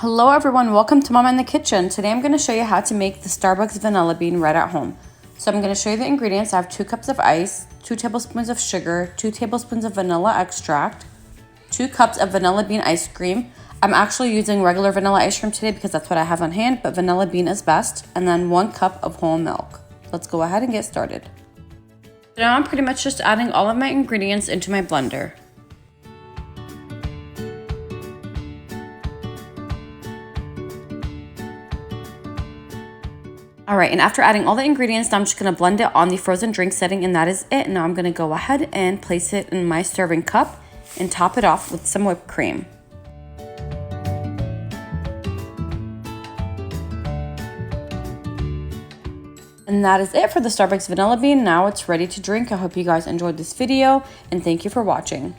Hello everyone, welcome to Mama in the Kitchen. Today I'm going to show you how to make the Starbucks vanilla bean right at home. So I'm going to show you the ingredients. I have 2 cups of ice, 2 tablespoons of sugar, 2 tablespoons of vanilla extract, 2 cups of vanilla bean ice cream. I'm actually using regular vanilla ice cream today because that's what I have on hand, but vanilla bean is best. And then 1 cup of whole milk. Let's go ahead and get started. So now I'm pretty much just adding all of my ingredients into my blender. All right, and after adding all the ingredients, now I'm just gonna blend it on the frozen drink setting, and that is it. Now I'm gonna go ahead and place it in my serving cup and top it off with some whipped cream. And that is it for the Starbucks vanilla bean. Now it's ready to drink. I hope you guys enjoyed this video, and thank you for watching.